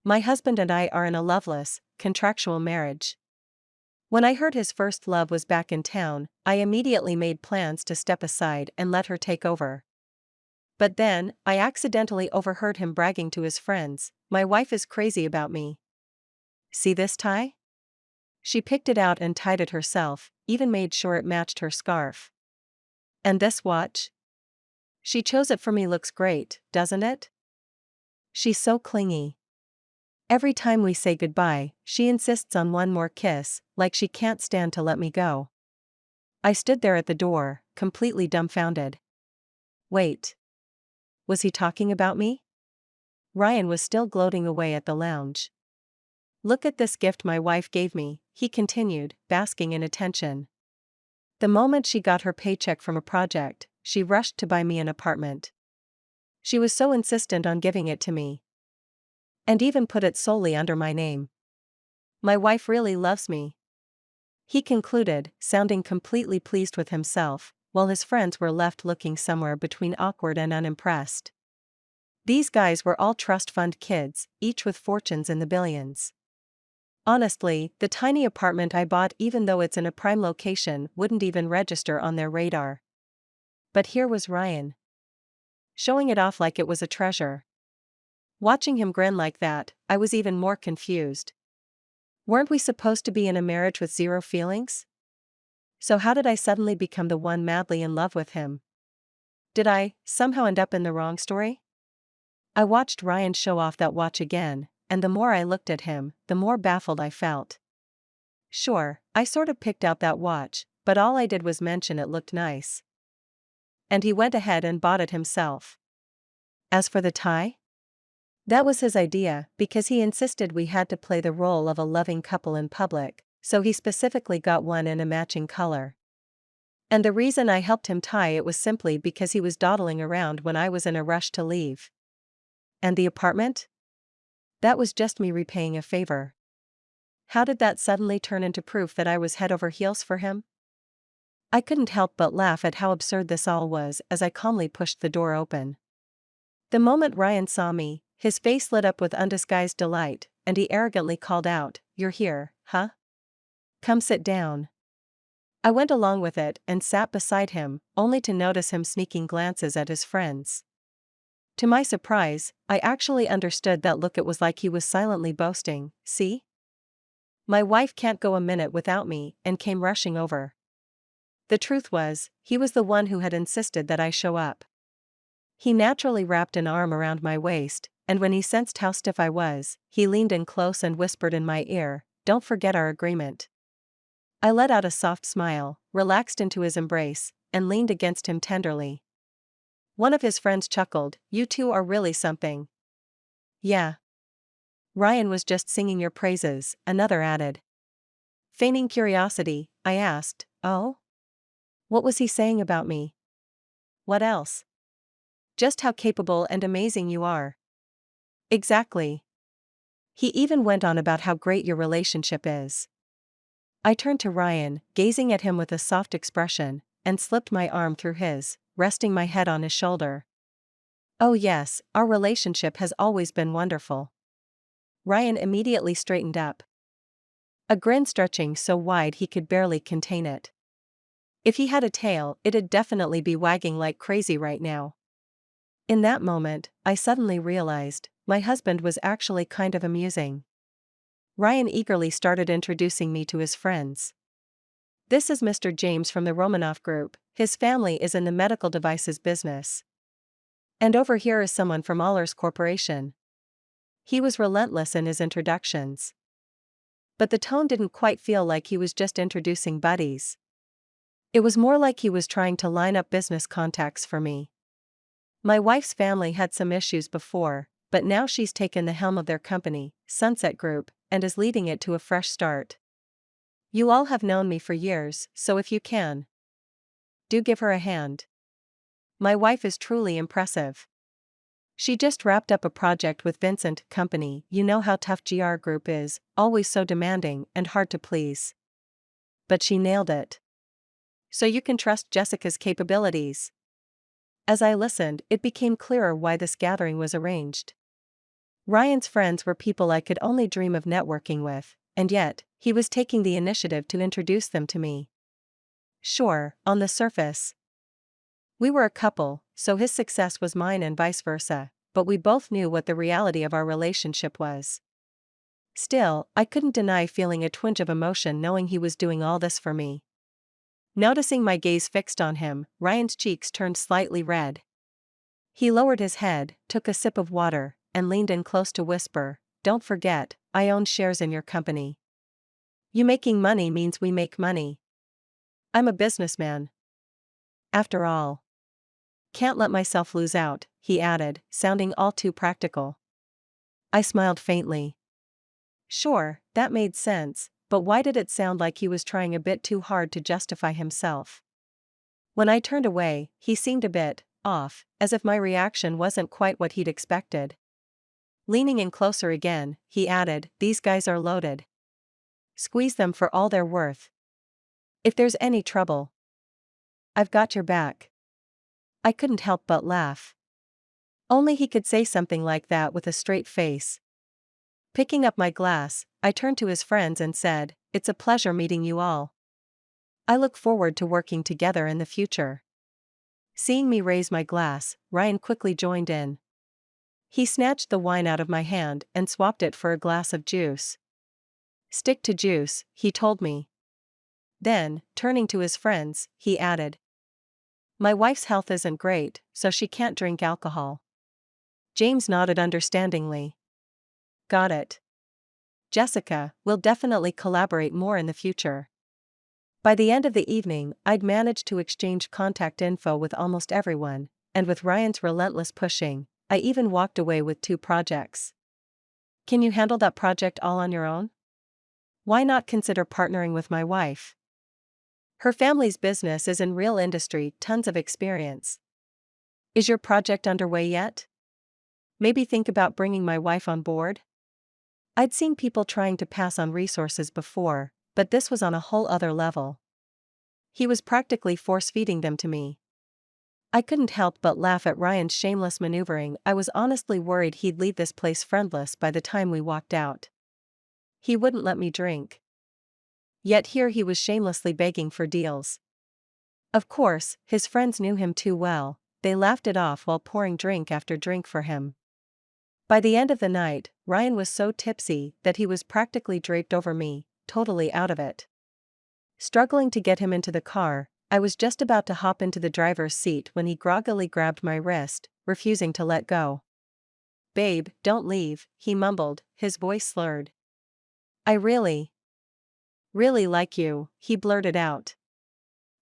My husband and I are in a loveless, contractual marriage. When I heard his first love was back in town, I immediately made plans to step aside and let her take over. But then, I accidentally overheard him bragging to his friends, "My wife is crazy about me. See this tie?" She picked it out and tied it herself, even made sure it matched her scarf. "And this watch? She chose it for me, looks great, doesn't it? She's so clingy. Every time we say goodbye, she insists on one more kiss, like she can't stand to let me go." I stood there at the door, completely dumbfounded. Wait. Was he talking about me? Ryan was still gloating away at the lounge. "Look at this gift my wife gave me," he continued, basking in attention. "The moment she got her paycheck from a project, she rushed to buy me an apartment. She was so insistent on giving it to me. And even put it solely under my name. My wife really loves me," he concluded, sounding completely pleased with himself, while his friends were left looking somewhere between awkward and unimpressed. These guys were all trust fund kids, each with fortunes in the billions. Honestly, the tiny apartment I bought, even though it's in a prime location, wouldn't even register on their radar. But here was Ryan, showing it off like it was a treasure. Watching him grin like that, I was even more confused. Weren't we supposed to be in a marriage with zero feelings? So how did I suddenly become the one madly in love with him? Did I, somehow, end up in the wrong story? I watched Ryan show off that watch again, and the more I looked at him, the more baffled I felt. Sure, I sort of picked out that watch, but all I did was mention it looked nice. And he went ahead and bought it himself. As for the tie? That was his idea, because he insisted we had to play the role of a loving couple in public, so he specifically got one in a matching color. And the reason I helped him tie it was simply because he was dawdling around when I was in a rush to leave. And the apartment? That was just me repaying a favor. How did that suddenly turn into proof that I was head over heels for him? I couldn't help but laugh at how absurd this all was as I calmly pushed the door open. The moment Ryan saw me, his face lit up with undisguised delight, and he arrogantly called out, "You're here, huh? Come sit down." I went along with it and sat beside him, only to notice him sneaking glances at his friends. To my surprise, I actually understood that look. It was like he was silently boasting, "See? My wife can't go a minute without me," and came rushing over. The truth was, he was the one who had insisted that I show up. He naturally wrapped an arm around my waist, and when he sensed how stiff I was, he leaned in close and whispered in my ear, "Don't forget our agreement." I let out a soft smile, relaxed into his embrace, and leaned against him tenderly. One of his friends chuckled, "You two are really something." "Yeah. Ryan was just singing your praises," another added. Feigning curiosity, I asked, "Oh? What was he saying about me?" "What else? Just how capable and amazing you are." "Exactly. He even went on about how great your relationship is." I turned to Ryan, gazing at him with a soft expression, and slipped my arm through his, resting my head on his shoulder. "Oh yes, our relationship has always been wonderful." Ryan immediately straightened up, a grin stretching so wide he could barely contain it. If he had a tail, it'd definitely be wagging like crazy right now. In that moment, I suddenly realized, my husband was actually kind of amusing. Ryan eagerly started introducing me to his friends. "This is Mr. James from the Romanoff Group, his family is in the medical devices business. And over here is someone from Allers Corporation." He was relentless in his introductions. But the tone didn't quite feel like he was just introducing buddies. It was more like he was trying to line up business contacts for me. My wife's family had some issues before, but now she's taken the helm of their company, Sunset Group, and is leading it to a fresh start. You all have known me for years, so if you can, do give her a hand. My wife is truly impressive. She just wrapped up a project with Vincent Company. You know how tough GR Group is, always so demanding and hard to please. But she nailed it. So you can trust Jessica's capabilities." As I listened, it became clearer why this gathering was arranged. Ryan's friends were people I could only dream of networking with, and yet, he was taking the initiative to introduce them to me. Sure, on the surface, we were a couple, so his success was mine and vice versa, but we both knew what the reality of our relationship was. Still, I couldn't deny feeling a twinge of emotion knowing he was doing all this for me. Noticing my gaze fixed on him, Ryan's cheeks turned slightly red. He lowered his head, took a sip of water, and leaned in close to whisper, "Don't forget, I own shares in your company. You making money means we make money. I'm a businessman. After all. Can't let myself lose out," he added, sounding all too practical. I smiled faintly. Sure, that made sense, but why did it sound like he was trying a bit too hard to justify himself? When I turned away, he seemed a bit off, as if my reaction wasn't quite what he'd expected. Leaning in closer again, he added, "These guys are loaded. Squeeze them for all they're worth. If there's any trouble, I've got your back." I couldn't help but laugh. Only he could say something like that with a straight face. Picking up my glass, I turned to his friends and said, "It's a pleasure meeting you all. I look forward to working together in the future." Seeing me raise my glass, Ryan quickly joined in. He snatched the wine out of my hand and swapped it for a glass of juice. "Stick to juice," he told me. Then, turning to his friends, he added, "My wife's health isn't great, so she can't drink alcohol." James nodded understandingly. "Got it. Jessica, we'll definitely collaborate more in the future." By the end of the evening, I'd managed to exchange contact info with almost everyone, and with Ryan's relentless pushing, I even walked away with 2 projects. Can you handle that project all on your own? Why not consider partnering with my wife? Her family's business is in real industry, tons of experience. Is your project underway yet? Maybe think about bringing my wife on board? I'd seen people trying to pass on resources before, but this was on a whole other level. He was practically force-feeding them to me. I couldn't help but laugh at Ryan's shameless maneuvering. I was honestly worried he'd leave this place friendless by the time we walked out. He wouldn't let me drink. Yet here he was shamelessly begging for deals. Of course, his friends knew him too well, they laughed it off while pouring drink after drink for him. By the end of the night, Ryan was so tipsy that he was practically draped over me, totally out of it. Struggling to get him into the car, I was just about to hop into the driver's seat when he groggily grabbed my wrist, refusing to let go. "Babe, don't leave," he mumbled, his voice slurred. "I really like you," he blurted out.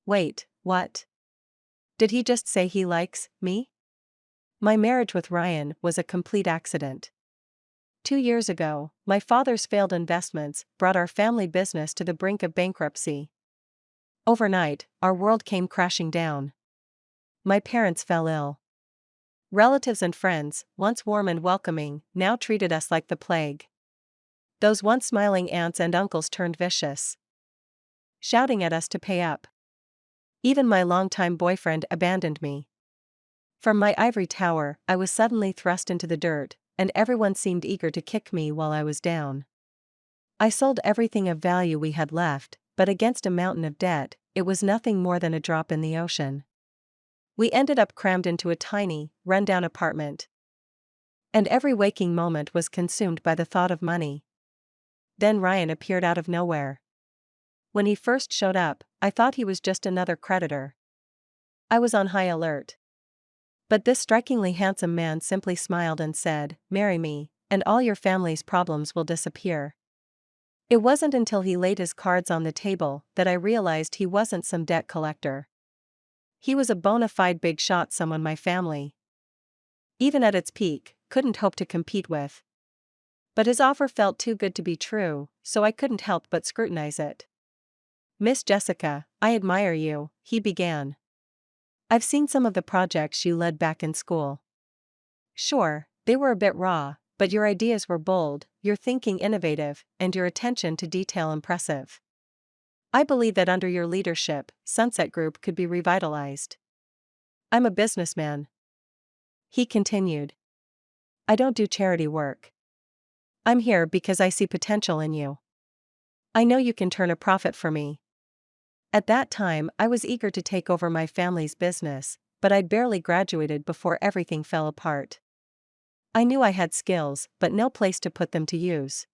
Wait, what? Did he just say he likes me? My marriage with Ryan was a complete accident. 2 years ago, my father's failed investments brought our family business to the brink of bankruptcy. Overnight, our world came crashing down. My parents fell ill. Relatives and friends, once warm and welcoming, now treated us like the plague. Those once smiling aunts and uncles turned vicious, shouting at us to pay up. Even my longtime boyfriend abandoned me. From my ivory tower, I was suddenly thrust into the dirt, and everyone seemed eager to kick me while I was down. I sold everything of value we had left, but against a mountain of debt, it was nothing more than a drop in the ocean. We ended up crammed into a tiny, run-down apartment. And every waking moment was consumed by the thought of money. Then Ryan appeared out of nowhere. When he first showed up, I thought he was just another creditor. I was on high alert. But this strikingly handsome man simply smiled and said, "Marry me, and all your family's problems will disappear." It wasn't until he laid his cards on the table that I realized he wasn't some debt collector. He was a bona fide big shot, someone my family, even at its peak, couldn't hope to compete with. But his offer felt too good to be true, so I couldn't help but scrutinize it. "Miss Jessica, I admire you," he began. "I've seen some of the projects you led back in school. Sure, they were a bit raw, but your ideas were bold, your thinking innovative, and your attention to detail impressive. I believe that under your leadership, Sunset Group could be revitalized." "I'm a businessman," he continued. "I don't do charity work. I'm here because I see potential in you. I know you can turn a profit for me. At that time, I was eager to take over my family's business, but I'd barely graduated before everything fell apart. I knew I had skills, but no place to put them to use.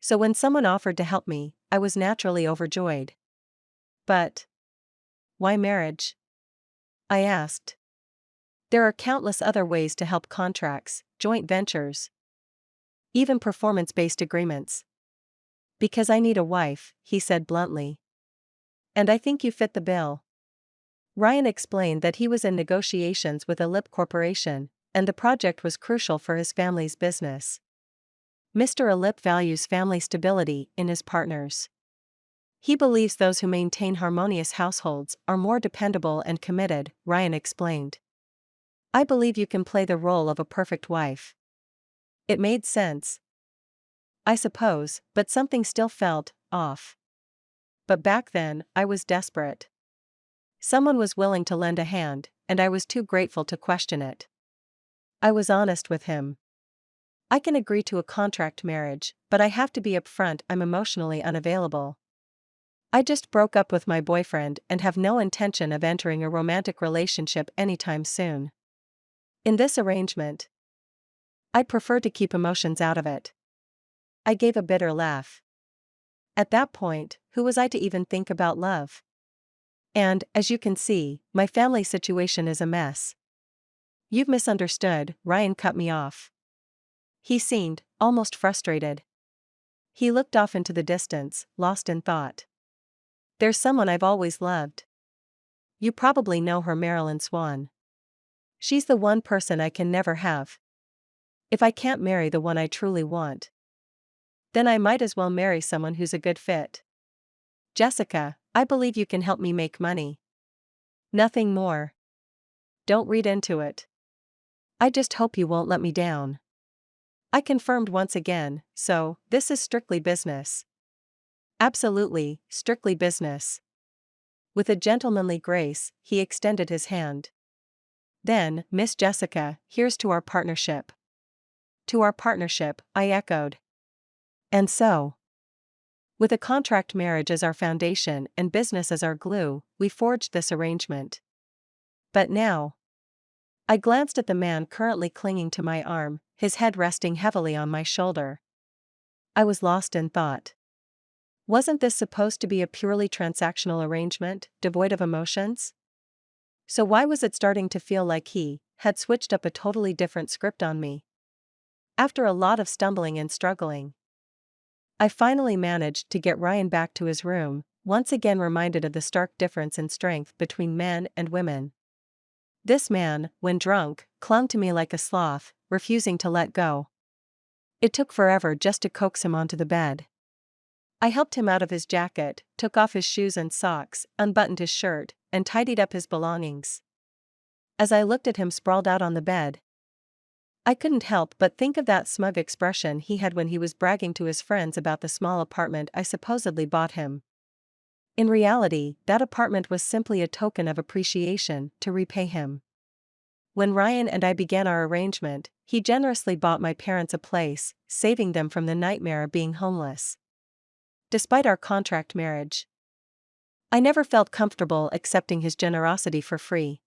So when someone offered to help me, I was naturally overjoyed. But why marriage? I asked. There are countless other ways to help: contracts, joint ventures, even performance-based agreements. Because I need a wife, he said bluntly. And I think you fit the bill. Ryan explained that he was in negotiations with a lip corporation, and the project was crucial for his family's business. Mr. Alip values family stability in his partners. He believes those who maintain harmonious households are more dependable and committed, Ryan explained. I believe you can play the role of a perfect wife. It made sense, I suppose, but something still felt off. But back then, I was desperate. Someone was willing to lend a hand, and I was too grateful to question it. I was honest with him. I can agree to a contract marriage, but I have to be upfront: I'm emotionally unavailable. I just broke up with my boyfriend and have no intention of entering a romantic relationship anytime soon. In this arrangement, I'd prefer to keep emotions out of it. I gave a bitter laugh. At that point, who was I to even think about love? And, as you can see, my family situation is a mess. You've misunderstood, Ryan cut me off. He seemed almost frustrated. He looked off into the distance, lost in thought. There's someone I've always loved. You probably know her, Marilyn Swan. She's the one person I can never have. If I can't marry the one I truly want, then I might as well marry someone who's a good fit. Jessica, I believe you can help me make money. Nothing more. Don't read into it. I just hope you won't let me down. I confirmed once again, so, this is strictly business. Absolutely, strictly business. With a gentlemanly grace, he extended his hand. Then, Miss Jessica, here's to our partnership. To our partnership, I echoed. And so, with a contract marriage as our foundation and business as our glue, we forged this arrangement. But now, I glanced at the man currently clinging to my arm, his head resting heavily on my shoulder. I was lost in thought. Wasn't this supposed to be a purely transactional arrangement, devoid of emotions? So why was it starting to feel like he had switched up a totally different script on me? After a lot of stumbling and struggling, I finally managed to get Ryan back to his room, once again reminded of the stark difference in strength between men and women. This man, when drunk, clung to me like a sloth, refusing to let go. It took forever just to coax him onto the bed. I helped him out of his jacket, took off his shoes and socks, unbuttoned his shirt, and tidied up his belongings. As I looked at him sprawled out on the bed, I couldn't help but think of that smug expression he had when he was bragging to his friends about the small apartment I supposedly bought him. In reality, that apartment was simply a token of appreciation to repay him. When Ryan and I began our arrangement, he generously bought my parents a place, saving them from the nightmare of being homeless. Despite our contract marriage, I never felt comfortable accepting his generosity for free.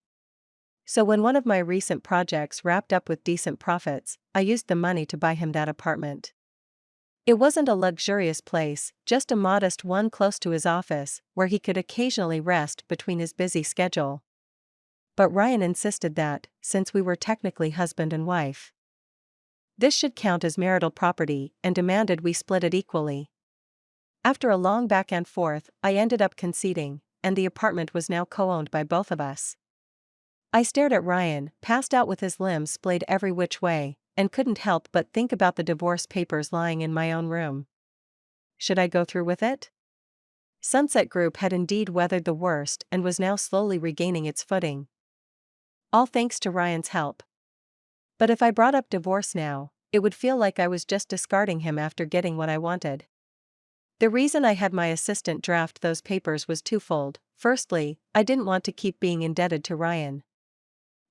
So when one of my recent projects wrapped up with decent profits, I used the money to buy him that apartment. It wasn't a luxurious place, just a modest one close to his office, where he could occasionally rest between his busy schedule. But Ryan insisted that, since we were technically husband and wife, this should count as marital property, and demanded we split it equally. After a long back and forth, I ended up conceding, and the apartment was now co-owned by both of us. I stared at Ryan, passed out with his limbs splayed every which way, and couldn't help but think about the divorce papers lying in my own room. Should I go through with it? Sunset Group had indeed weathered the worst and was now slowly regaining its footing. All thanks to Ryan's help. But if I brought up divorce now, it would feel like I was just discarding him after getting what I wanted. The reason I had my assistant draft those papers was twofold. Firstly, I didn't want to keep being indebted to Ryan.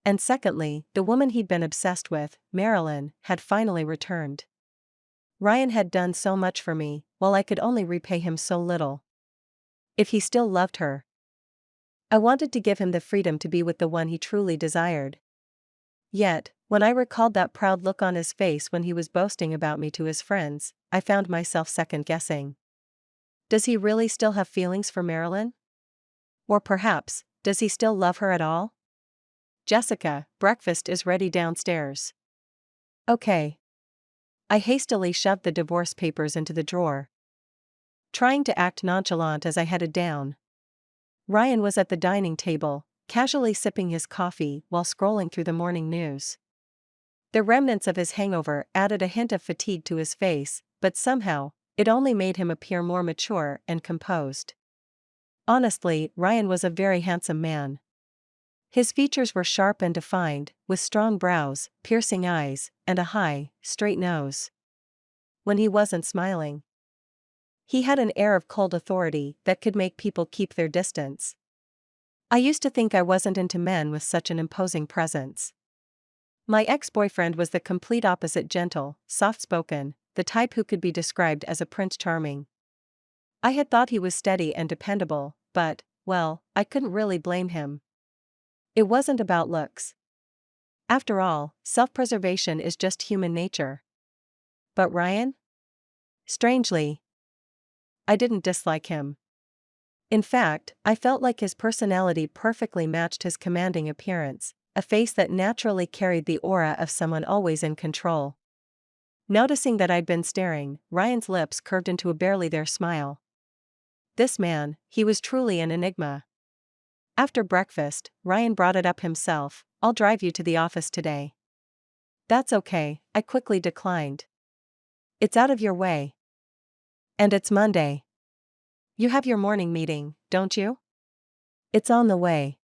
And secondly, the woman he'd been obsessed with, Marilyn, had finally returned. Ryan had done so much for me, while I could only repay him so little. If he still loved her, I wanted to give him the freedom to be with the one he truly desired. Yet, when I recalled that proud look on his face when he was boasting about me to his friends, I found myself second-guessing. Does he really still have feelings for Marilyn? Or perhaps, does he still love her at all? Jessica, breakfast is ready downstairs. Okay. I hastily shoved the divorce papers into the drawer, trying to act nonchalant as I headed down. Ryan was at the dining table, casually sipping his coffee while scrolling through the morning news. The remnants of his hangover added a hint of fatigue to his face, but somehow, it only made him appear more mature and composed. Honestly, Ryan was a very handsome man. His features were sharp and defined, with strong brows, piercing eyes, and a high, straight nose. When he wasn't smiling, he had an air of cold authority that could make people keep their distance. I used to think I wasn't into men with such an imposing presence. My ex-boyfriend was the complete opposite, gentle, soft-spoken, the type who could be described as a Prince Charming. I had thought he was steady and dependable, but, well, I couldn't really blame him. It wasn't about looks. After all, self-preservation is just human nature. But Ryan? Strangely, I didn't dislike him. In fact, I felt like his personality perfectly matched his commanding appearance, a face that naturally carried the aura of someone always in control. Noticing that I'd been staring, Ryan's lips curved into a barely there smile. This man, he was truly an enigma. After breakfast, Ryan brought it up himself. I'll drive you to the office today. That's okay, I quickly declined. It's out of your way. And it's Monday. You have your morning meeting, don't you? It's on the way.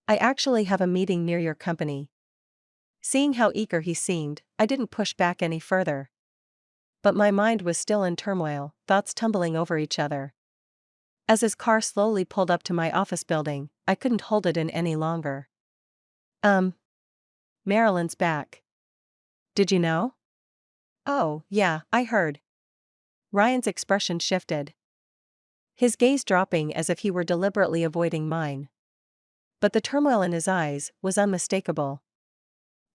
I actually have a meeting near your company. Seeing how eager he seemed, I didn't push back any further. But my mind was still in turmoil, thoughts tumbling over each other. As his car slowly pulled up to my office building, I couldn't hold it in any longer. Marilyn's back. Did you know? Oh, yeah, I heard. Ryan's expression shifted, his gaze dropping as if he were deliberately avoiding mine. But the turmoil in his eyes was unmistakable.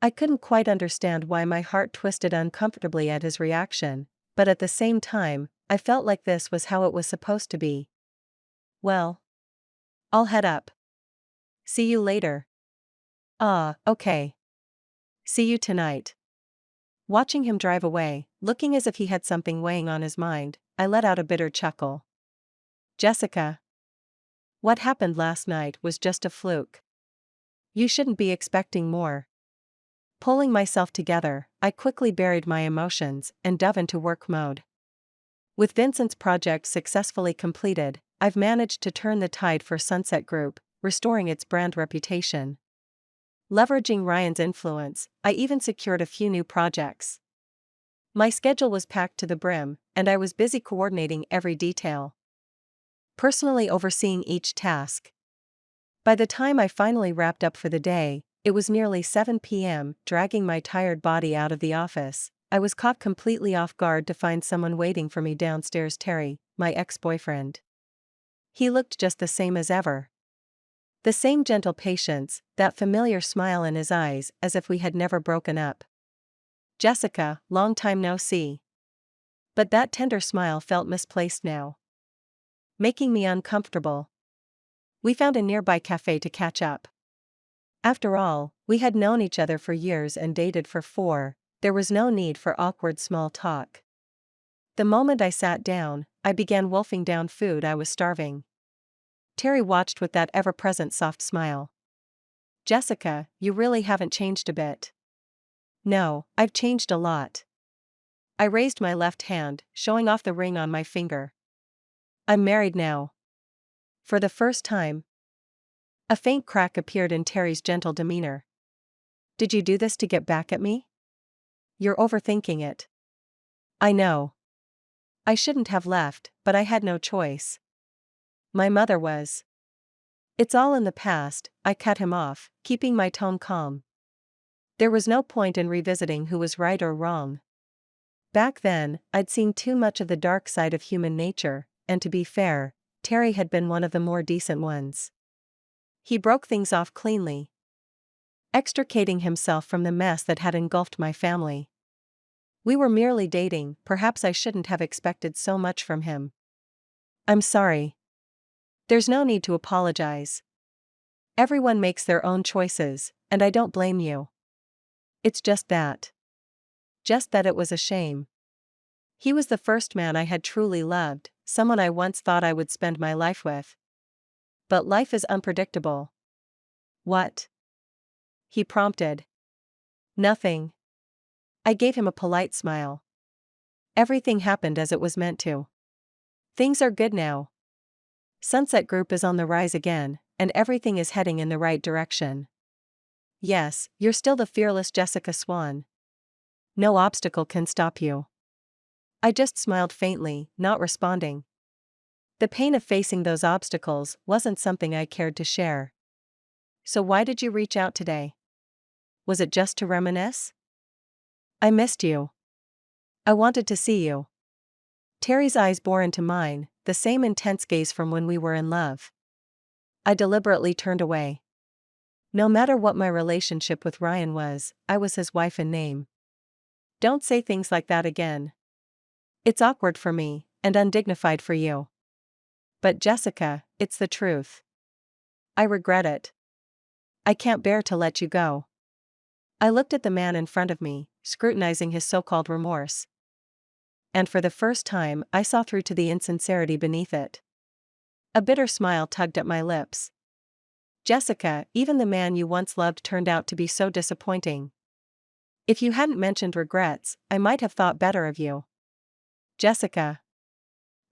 I couldn't quite understand why my heart twisted uncomfortably at his reaction, but at the same time, I felt like this was how it was supposed to be. Well, I'll head up. See you later. Okay. See you tonight. Watching him drive away, looking as if he had something weighing on his mind, I let out a bitter chuckle. Jessica, what happened last night was just a fluke. You shouldn't be expecting more. Pulling myself together, I quickly buried my emotions and dove into work mode. With Vincent's project successfully completed, I've managed to turn the tide for Sunset Group, restoring its brand reputation. Leveraging Ryan's influence, I even secured a few new projects. My schedule was packed to the brim, and I was busy coordinating every detail, personally overseeing each task. By the time I finally wrapped up for the day, it was nearly 7 p.m. Dragging my tired body out of the office, I was caught completely off guard to find someone waiting for me downstairs. Terry, my ex-boyfriend. He looked just the same as ever. The same gentle patience, that familiar smile in his eyes as if we had never broken up. Jessica, long time no see. But that tender smile felt misplaced now, making me uncomfortable. We found a nearby cafe to catch up. After all, we had known each other for years and dated for 4, there was no need for awkward small talk. The moment I sat down, I began wolfing down food. I was starving. Terry watched with that ever-present soft smile. Jessica, you really haven't changed a bit. No, I've changed a lot. I raised my left hand, showing off the ring on my finger. I'm married now. For the first time. A faint crack appeared in Terry's gentle demeanor. Did you do this to get back at me? You're overthinking it. I know. I shouldn't have left, but I had no choice. My mother was. It's all in the past, I cut him off, keeping my tone calm. There was no point in revisiting who was right or wrong. Back then, I'd seen too much of the dark side of human nature, and to be fair, Terry had been one of the more decent ones. He broke things off cleanly, extricating himself from the mess that had engulfed my family. We were merely dating, perhaps I shouldn't have expected so much from him. I'm sorry. There's no need to apologize. Everyone makes their own choices, and I don't blame you. It's just that. Just that it was a shame. He was the first man I had truly loved, someone I once thought I would spend my life with. But life is unpredictable. What? He prompted. Nothing. I gave him a polite smile. Everything happened as it was meant to. Things are good now. Sunset Group is on the rise again, and everything is heading in the right direction. Yes, you're still the fearless Jessica Swan. No obstacle can stop you. I just smiled faintly, not responding. The pain of facing those obstacles wasn't something I cared to share. So why did you reach out today? Was it just to reminisce? I missed you. I wanted to see you. Terry's eyes bore into mine, the same intense gaze from when we were in love. I deliberately turned away. No matter what my relationship with Ryan was, I was his wife in name. Don't say things like that again. It's awkward for me, and undignified for you. But Jessica, it's the truth. I regret it. I can't bear to let you go. I looked at the man in front of me, scrutinizing his so-called remorse. And for the first time, I saw through to the insincerity beneath it. A bitter smile tugged at my lips. Jessica, even the man you once loved turned out to be so disappointing. If you hadn't mentioned regrets, I might have thought better of you. Jessica.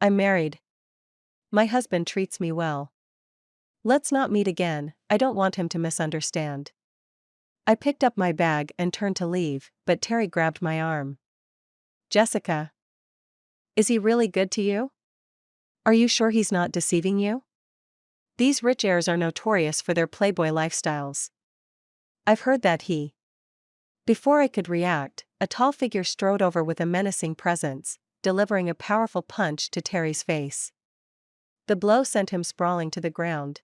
I'm married. My husband treats me well. Let's not meet again, I don't want him to misunderstand. I picked up my bag and turned to leave, but Terry grabbed my arm. Jessica. Is he really good to you? Are you sure he's not deceiving you? These rich heirs are notorious for their playboy lifestyles. I've heard that he. Before I could react, a tall figure strode over with a menacing presence, delivering a powerful punch to Terry's face. The blow sent him sprawling to the ground.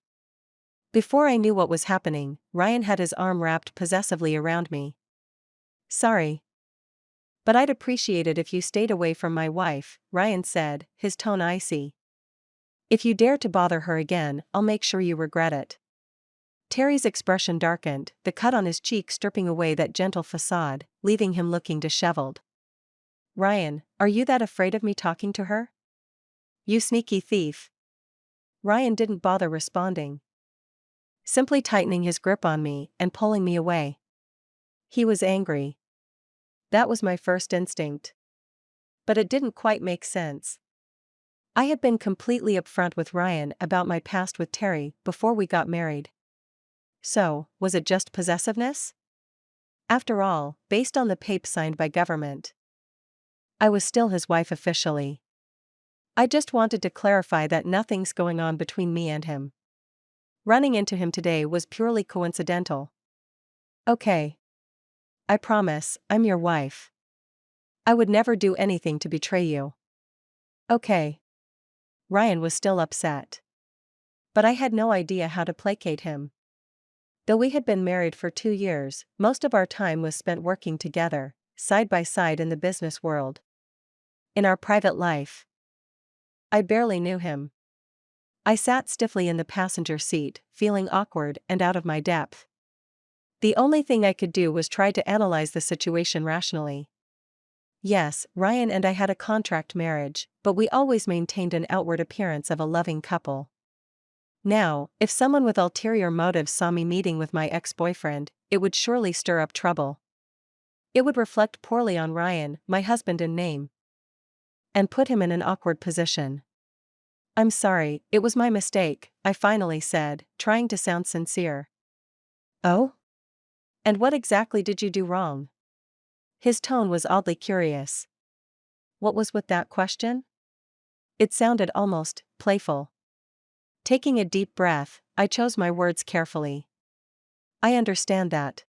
Before I knew what was happening, Ryan had his arm wrapped possessively around me. Sorry. But I'd appreciate it if you stayed away from my wife, Ryan said, his tone icy. If you dare to bother her again, I'll make sure you regret it. Terry's expression darkened, the cut on his cheek stripping away that gentle facade, leaving him looking disheveled. Ryan, are you that afraid of me talking to her? You sneaky thief. Ryan didn't bother responding, simply tightening his grip on me and pulling me away. He was angry. That was my first instinct. But it didn't quite make sense. I had been completely upfront with Ryan about my past with Terry before we got married. So, was it just possessiveness? After all, based on the papers signed by government, I was still his wife officially. I just wanted to clarify that nothing's going on between me and him. Running into him today was purely coincidental. Okay. I promise, I'm your wife. I would never do anything to betray you. Okay. Ryan was still upset. But I had no idea how to placate him. Though we had been married for 2 years, most of our time was spent working together, side by side in the business world. In our private life, I barely knew him. I sat stiffly in the passenger seat, feeling awkward and out of my depth. The only thing I could do was try to analyze the situation rationally. Yes, Ryan and I had a contract marriage, but we always maintained an outward appearance of a loving couple. Now, if someone with ulterior motives saw me meeting with my ex-boyfriend, it would surely stir up trouble. It would reflect poorly on Ryan, my husband in name, and put him in an awkward position. I'm sorry, it was my mistake, I finally said, trying to sound sincere. Oh? And what exactly did you do wrong? His tone was oddly curious. What was with that question? It sounded almost playful. Taking a deep breath, I chose my words carefully. I understand that.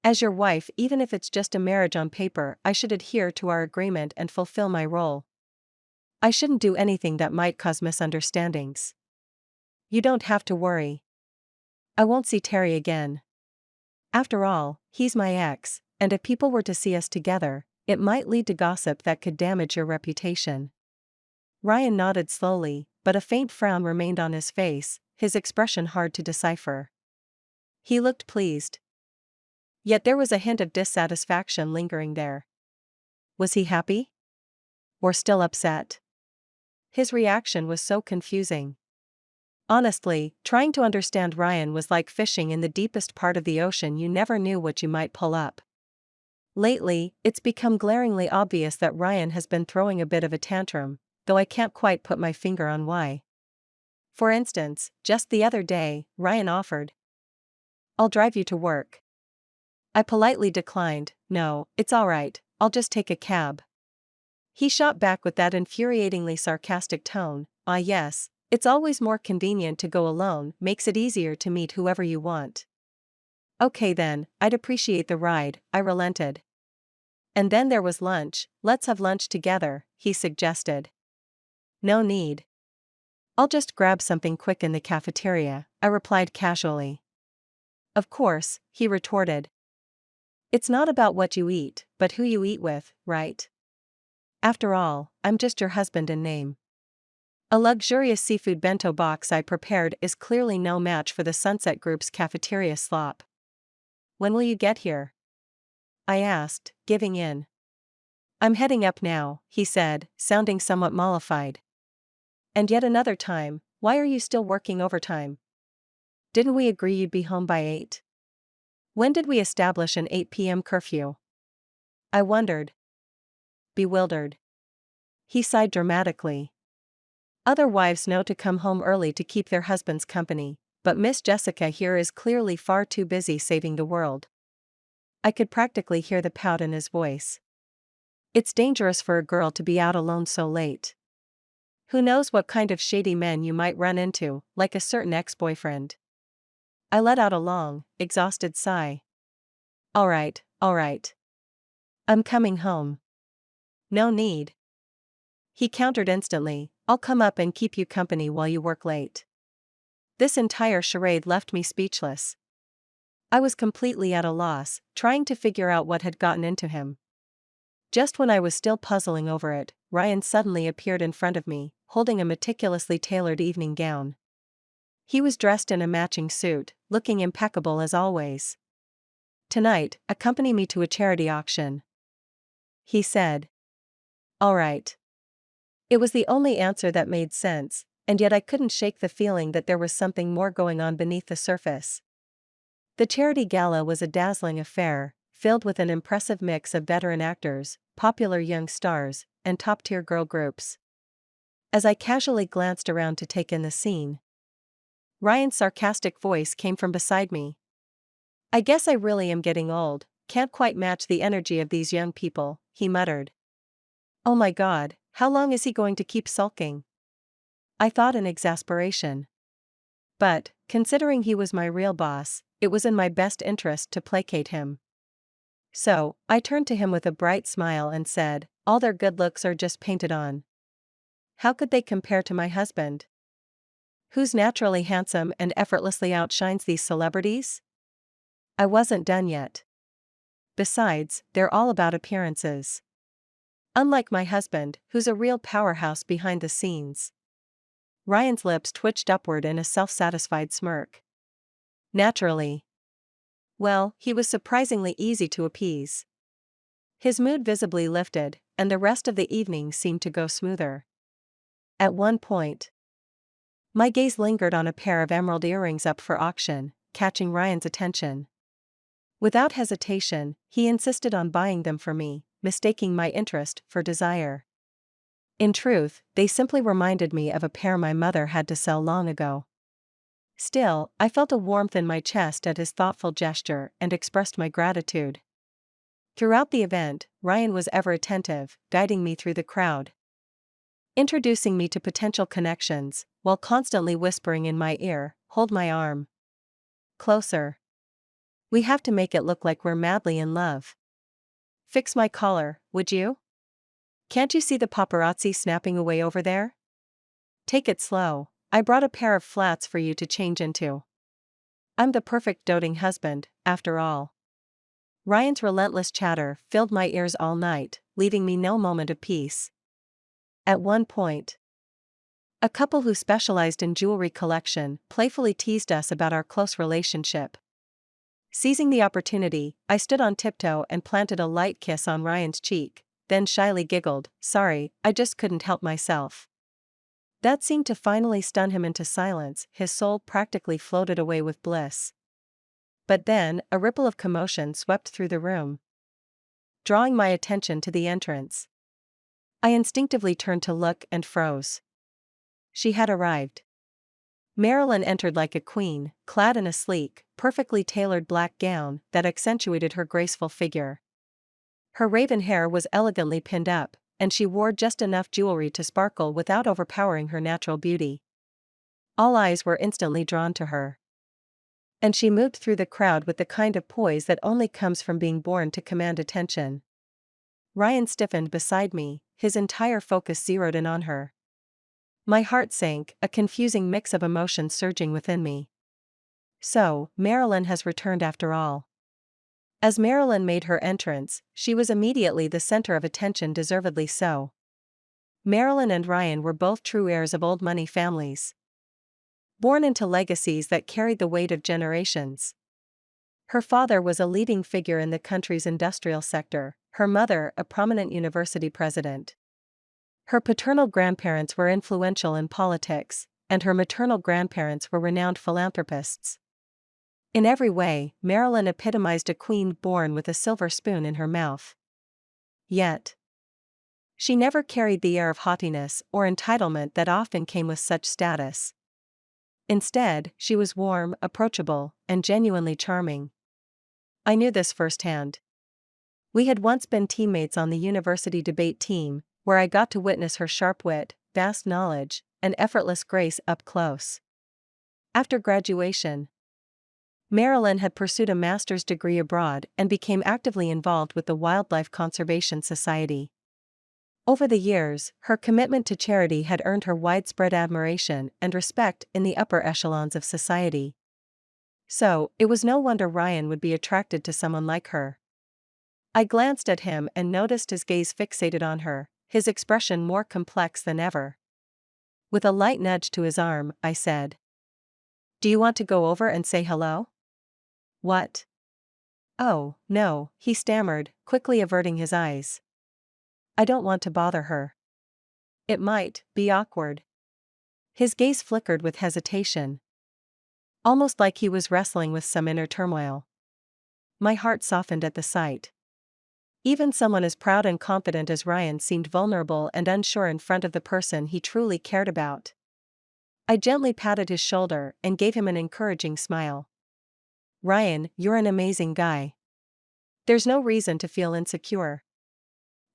As your wife, even if it's just a marriage on paper, I should adhere to our agreement and fulfill my role. I shouldn't do anything that might cause misunderstandings. You don't have to worry. I won't see Terry again. After all, he's my ex, and if people were to see us together, it might lead to gossip that could damage your reputation. Ryan nodded slowly, but a faint frown remained on his face, his expression hard to decipher. He looked pleased. Yet there was a hint of dissatisfaction lingering there. Was he happy? Or still upset? His reaction was so confusing. Honestly, trying to understand Ryan was like fishing in the deepest part of the ocean. You never knew what you might pull up. Lately, it's become glaringly obvious that Ryan has been throwing a bit of a tantrum, though I can't quite put my finger on why. For instance, just the other day, Ryan offered, "I'll drive you to work." I politely declined, "No, it's alright, I'll just take a cab." He shot back with that infuriatingly sarcastic tone, "Ah yes, it's always more convenient to go alone, makes it easier to meet whoever you want." "Okay then, I'd appreciate the ride," I relented. "And then there was lunch, let's have lunch together," he suggested. "No need. I'll just grab something quick in the cafeteria," I replied casually. "Of course," he retorted. "It's not about what you eat, but who you eat with, right? After all, I'm just your husband in name." A luxurious seafood bento box I prepared is clearly no match for the Sunset Group's cafeteria slop. "When will you get here?" I asked, giving in. "I'm heading up now," he said, sounding somewhat mollified. "And yet another time, why are you still working overtime? Didn't we agree you'd be home by 8? When did we establish an 8 p.m. curfew?" I wondered. Bewildered. He sighed dramatically. "Other wives know to come home early to keep their husbands company, but Miss Jessica here is clearly far too busy saving the world." I could practically hear the pout in his voice. "It's dangerous for a girl to be out alone so late. Who knows what kind of shady men you might run into, like a certain ex-boyfriend." I let out a long, exhausted sigh. All right. I'm coming home." "No need." He countered instantly, "I'll come up and keep you company while you work late." This entire charade left me speechless. I was completely at a loss, trying to figure out what had gotten into him. Just when I was still puzzling over it, Ryan suddenly appeared in front of me, holding a meticulously tailored evening gown. He was dressed in a matching suit, looking impeccable as always. "Tonight, accompany me to a charity auction," he said. "All right." It was the only answer that made sense, and yet I couldn't shake the feeling that there was something more going on beneath the surface. The charity gala was a dazzling affair, filled with an impressive mix of veteran actors, popular young stars, and top-tier girl groups. As I casually glanced around to take in the scene, Ryan's sarcastic voice came from beside me. "I guess I really am getting old, can't quite match the energy of these young people," he muttered. "Oh my God, how long is he going to keep sulking?" I thought in exasperation. But, considering he was my real boss, it was in my best interest to placate him. So, I turned to him with a bright smile and said, "All their good looks are just painted on. How could they compare to my husband? Who's naturally handsome and effortlessly outshines these celebrities?" I wasn't done yet. "Besides, they're all about appearances. Unlike my husband, who's a real powerhouse behind the scenes." Ryan's lips twitched upward in a self-satisfied smirk. "Naturally." Well, he was surprisingly easy to appease. His mood visibly lifted, and the rest of the evening seemed to go smoother. At one point, my gaze lingered on a pair of emerald earrings up for auction, catching Ryan's attention. Without hesitation, he insisted on buying them for me, mistaking my interest for desire. In truth, they simply reminded me of a pair my mother had to sell long ago. Still, I felt a warmth in my chest at his thoughtful gesture and expressed my gratitude. Throughout the event, Ryan was ever attentive, guiding me through the crowd, introducing me to potential connections, while constantly whispering in my ear, "Hold my arm. Closer. We have to make it look like we're madly in love. Fix my collar, would you? Can't you see the paparazzi snapping away over there? Take it slow, I brought a pair of flats for you to change into. I'm the perfect doting husband, after all. Ryan's relentless chatter filled my ears all night, leaving me no moment of peace. At one point, a couple who specialized in jewelry collection playfully teased us about our close relationship. Seizing the opportunity, I stood on tiptoe and planted a light kiss on Ryan's cheek, then shyly giggled, "Sorry, I just couldn't help myself." That seemed to finally stun him into silence, his soul practically floated away with bliss. But then, a ripple of commotion swept through the room, drawing my attention to the entrance. I instinctively turned to look and froze. She had arrived. Marilyn entered like a queen, clad in a sleek, perfectly tailored black gown that accentuated her graceful figure. Her raven hair was elegantly pinned up, and she wore just enough jewelry to sparkle without overpowering her natural beauty. All eyes were instantly drawn to her. And she moved through the crowd with the kind of poise that only comes from being born to command attention. Ryan stiffened beside me, his entire focus zeroed in on her. My heart sank, a confusing mix of emotions surging within me. So, Marilyn has returned after all. As Marilyn made her entrance, she was immediately the center of attention, deservedly so. Marilyn and Ryan were both true heirs of old money families, born into legacies that carried the weight of generations. Her father was a leading figure in the country's industrial sector, her mother a prominent university president. Her paternal grandparents were influential in politics, and her maternal grandparents were renowned philanthropists. In every way, Marilyn epitomized a queen born with a silver spoon in her mouth. Yet, she never carried the air of haughtiness or entitlement that often came with such status. Instead, she was warm, approachable, and genuinely charming. I knew this firsthand. We had once been teammates on the university debate team, where I got to witness her sharp wit, vast knowledge, and effortless grace up close. After graduation, Marilyn had pursued a master's degree abroad and became actively involved with the Wildlife Conservation Society. Over the years, her commitment to charity had earned her widespread admiration and respect in the upper echelons of society. So, it was no wonder Ryan would be attracted to someone like her. I glanced at him and noticed his gaze fixated on her, his expression more complex than ever. With a light nudge to his arm, I said, "Do you want to go over and say hello?" "What?" "Oh, no," he stammered, quickly averting his eyes. "I don't want to bother her. It might be awkward." His gaze flickered with hesitation, almost like he was wrestling with some inner turmoil. My heart softened at the sight. Even someone as proud and confident as Ryan seemed vulnerable and unsure in front of the person he truly cared about. I gently patted his shoulder and gave him an encouraging smile. "Ryan, you're an amazing guy. There's no reason to feel insecure.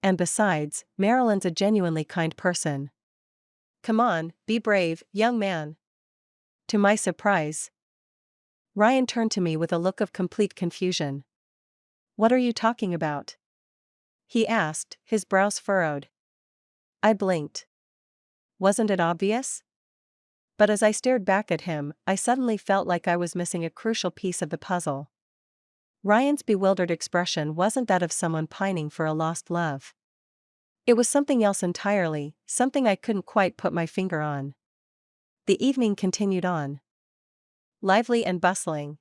And besides, Marilyn's a genuinely kind person. Come on, be brave, young man." To my surprise, Ryan turned to me with a look of complete confusion. "What are you talking about?" he asked, his brows furrowed. I blinked. Wasn't it obvious? But as I stared back at him, I suddenly felt like I was missing a crucial piece of the puzzle. Ryan's bewildered expression wasn't that of someone pining for a lost love. It was something else entirely, something I couldn't quite put my finger on. The evening continued on, lively and bustling.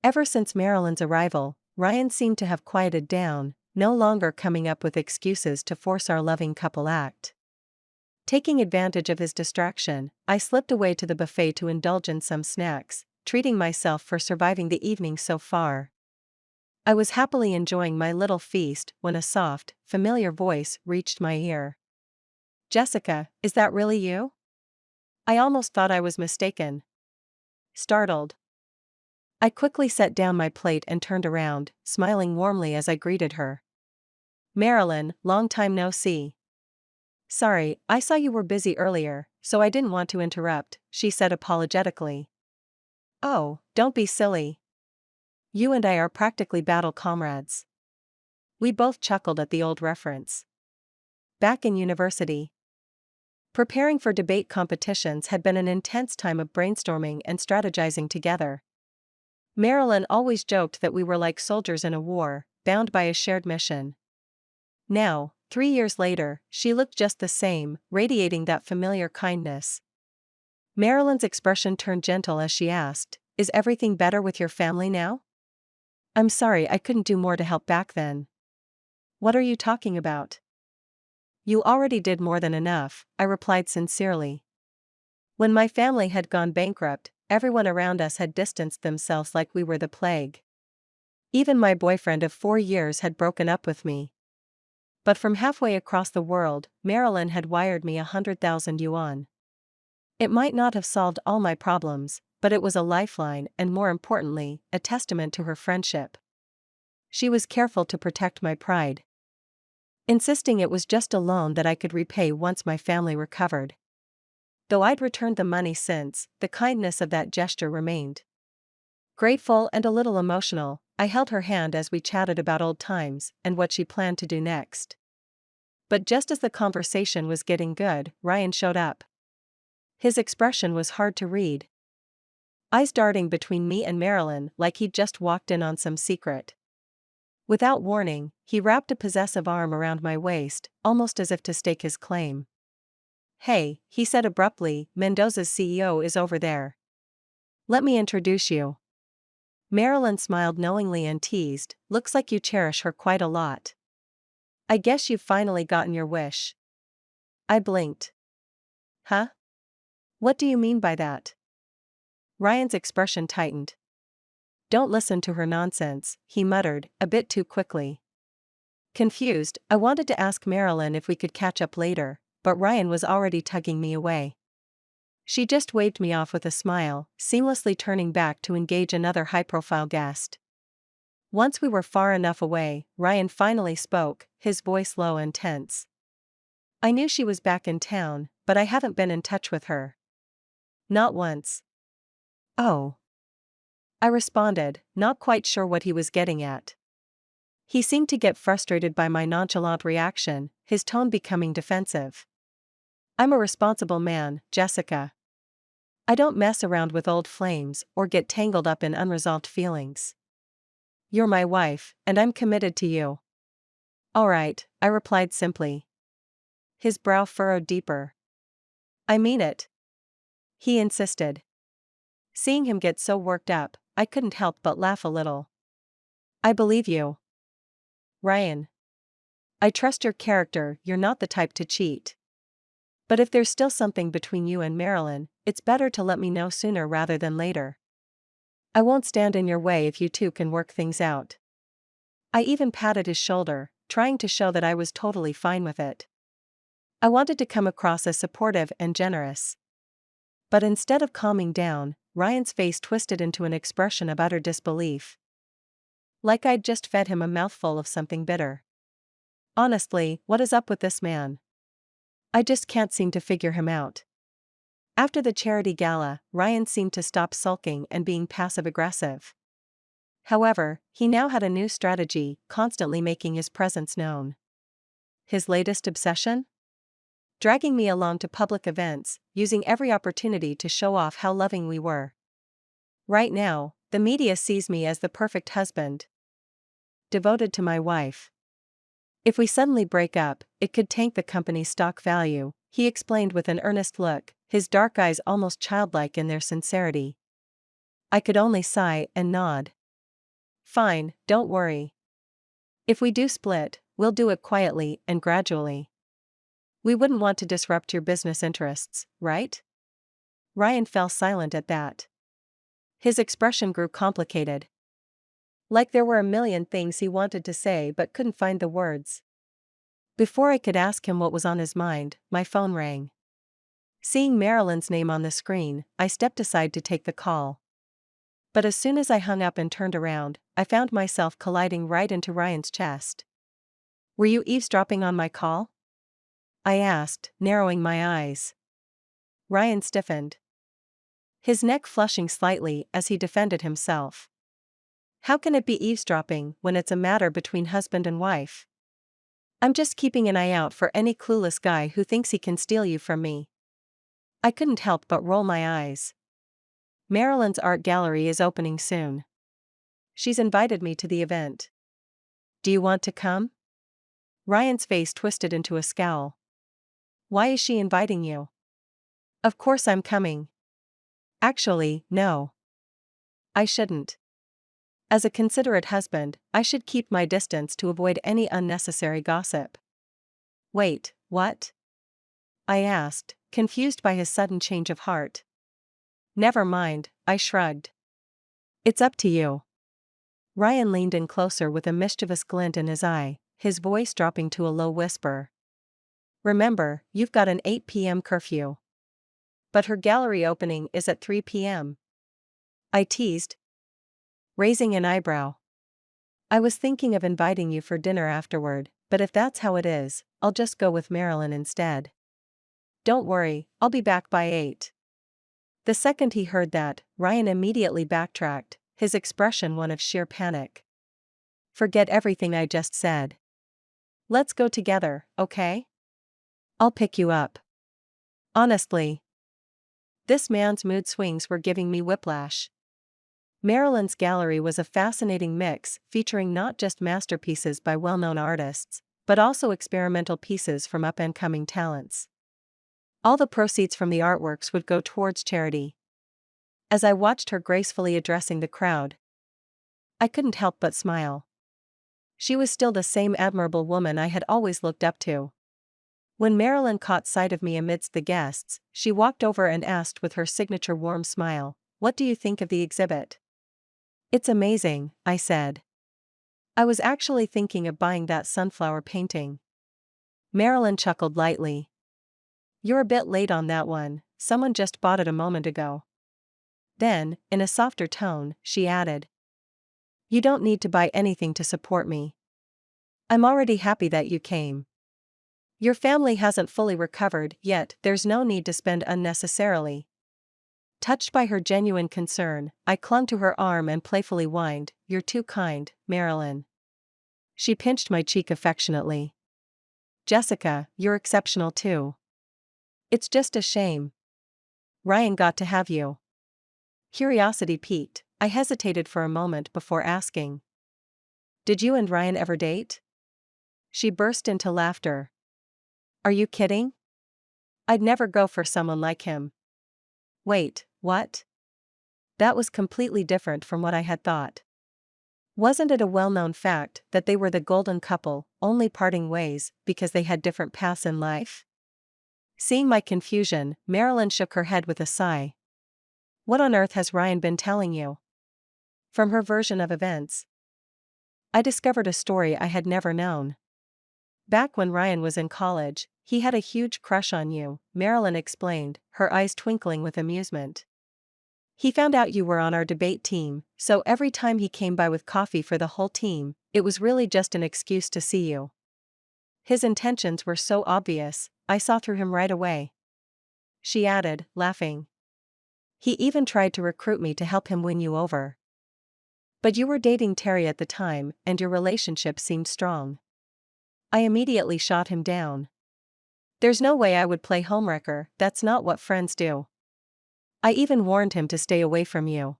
Ever since Marilyn's arrival, Ryan seemed to have quieted down, no longer coming up with excuses to force our loving couple act. Taking advantage of his distraction, I slipped away to the buffet to indulge in some snacks, treating myself for surviving the evening so far. I was happily enjoying my little feast when a soft, familiar voice reached my ear. "Jessica, is that really you?" I almost thought I was mistaken. Startled, I quickly set down my plate and turned around, smiling warmly as I greeted her. "Marilyn, long time no see." "Sorry, I saw you were busy earlier, so I didn't want to interrupt," she said apologetically. "Oh, don't be silly. You and I are practically battle comrades. We both chuckled at the old reference. Back in university, preparing for debate competitions had been an intense time of brainstorming and strategizing together. Marilyn always joked that we were like soldiers in a war, bound by a shared mission. Now, 3 years later, she looked just the same, radiating that familiar kindness. Marilyn's expression turned gentle as she asked, "Is everything better with your family now?" "I'm sorry, I couldn't do more to help back then." "What are you talking about?" "You already did more than enough," I replied sincerely. When my family had gone bankrupt, everyone around us had distanced themselves like we were the plague. Even my boyfriend of 4 years had broken up with me. But from halfway across the world, Marilyn had wired me 100,000 yuan. It might not have solved all my problems, but it was a lifeline and, more importantly, a testament to her friendship. She was careful to protect my pride, insisting it was just a loan that I could repay once my family recovered. Though I'd returned the money since, the kindness of that gesture remained. Grateful and a little emotional, I held her hand as we chatted about old times and what she planned to do next. But just as the conversation was getting good, Ryan showed up. His expression was hard to read, eyes darting between me and Marilyn like he'd just walked in on some secret. Without warning, he wrapped a possessive arm around my waist, almost as if to stake his claim. "Hey," he said abruptly, "Mendoza's CEO is over there. Let me introduce you." Marilyn smiled knowingly and teased, "Looks like you cherish her quite a lot. I guess you've finally gotten your wish." I blinked. "Huh? What do you mean by that?" Ryan's expression tightened. "Don't listen to her nonsense," he muttered, a bit too quickly. Confused, I wanted to ask Marilyn if we could catch up later, but Ryan was already tugging me away. She just waved me off with a smile, seamlessly turning back to engage another high-profile guest. Once we were far enough away, Ryan finally spoke, his voice low and tense. "I knew she was back in town, but I haven't been in touch with her. Not once." "Oh," I responded, not quite sure what he was getting at. He seemed to get frustrated by my nonchalant reaction, his tone becoming defensive. "I'm a responsible man, Jessica. I don't mess around with old flames or get tangled up in unresolved feelings. You're my wife, and I'm committed to you." "All right," I replied simply. His brow furrowed deeper. "I mean it," he insisted. Seeing him get so worked up, I couldn't help but laugh a little. "I believe you, Ryan. I trust your character, you're not the type to cheat. But if there's still something between you and Marilyn, it's better to let me know sooner rather than later. I won't stand in your way if you two can work things out." I even patted his shoulder, trying to show that I was totally fine with it. I wanted to come across as supportive and generous. But instead of calming down, Ryan's face twisted into an expression of utter disbelief. Like I'd just fed him a mouthful of something bitter. Honestly, what is up with this man? I just can't seem to figure him out. After the charity gala, Ryan seemed to stop sulking and being passive-aggressive. However, he now had a new strategy, constantly making his presence known. His latest obsession? Dragging me along to public events, using every opportunity to show off how loving we were. Right now, the media sees me as the perfect husband, devoted to my wife. If we suddenly break up, it could tank the company's stock value, he explained with an earnest look, his dark eyes almost childlike in their sincerity. I could only sigh and nod. "Fine, don't worry. If we do split, we'll do it quietly and gradually. We wouldn't want to disrupt your business interests, right?" Ryan fell silent at that. His expression grew complicated. Like there were a million things he wanted to say but couldn't find the words. Before I could ask him what was on his mind, my phone rang. Seeing Marilyn's name on the screen, I stepped aside to take the call. But as soon as I hung up and turned around, I found myself colliding right into Ryan's chest. "Were you eavesdropping on my call?" I asked, narrowing my eyes. Ryan stiffened, his neck flushing slightly as he defended himself. How can it be eavesdropping when it's a matter between husband and wife? I'm just keeping an eye out for any clueless guy who thinks he can steal you from me. I couldn't help but roll my eyes. Marilyn's art gallery is opening soon. She's invited me to the event. Do you want to come? Ryan's face twisted into a scowl. Why is she inviting you? Of course I'm coming. Actually, no. I shouldn't. As a considerate husband, I should keep my distance to avoid any unnecessary gossip. Wait, what? I asked, confused by his sudden change of heart. Never mind, I shrugged. It's up to you. Ryan leaned in closer with a mischievous glint in his eye, his voice dropping to a low whisper. Remember, you've got an 8 p.m. curfew. But her gallery opening is at 3 p.m. I teased, raising an eyebrow. I was thinking of inviting you for dinner afterward, but if that's how it is, I'll just go with Marilyn instead. Don't worry, I'll be back by 8. The second he heard that, Ryan immediately backtracked, his expression one of sheer panic. Forget everything I just said. Let's go together, okay? I'll pick you up. Honestly. This man's mood swings were giving me whiplash. Marilyn's gallery was a fascinating mix, featuring not just masterpieces by well-known artists, but also experimental pieces from up-and-coming talents. All the proceeds from the artworks would go towards charity. As I watched her gracefully addressing the crowd, I couldn't help but smile. She was still the same admirable woman I had always looked up to. When Marilyn caught sight of me amidst the guests, she walked over and asked with her signature warm smile, "What do you think of the exhibit?" It's amazing, I said. I was actually thinking of buying that sunflower painting. Marilyn chuckled lightly. You're a bit late on that one, someone just bought it a moment ago. Then, in a softer tone, she added, you don't need to buy anything to support me. I'm already happy that you came. Your family hasn't fully recovered yet, there's no need to spend unnecessarily. Touched by her genuine concern, I clung to her arm and playfully whined, you're too kind, Marilyn. She pinched my cheek affectionately. Jessica, you're exceptional too. It's just a shame Ryan got to have you. Curiosity piqued, I hesitated for a moment before asking. Did you and Ryan ever date? She burst into laughter. Are you kidding? I'd never go for someone like him. Wait, what? That was completely different from what I had thought. Wasn't it a well-known fact that they were the golden couple, only parting ways because they had different paths in life? Seeing my confusion, Marilyn shook her head with a sigh. What on earth has Ryan been telling you? From her version of events, I discovered a story I had never known. Back when Ryan was in college, he had a huge crush on you, Marilyn explained, her eyes twinkling with amusement. He found out you were on our debate team, so every time he came by with coffee for the whole team, it was really just an excuse to see you. His intentions were so obvious, I saw through him right away. She added, laughing. He even tried to recruit me to help him win you over. But you were dating Terry at the time, and your relationship seemed strong. I immediately shot him down. There's no way I would play homewrecker, that's not what friends do. I even warned him to stay away from you.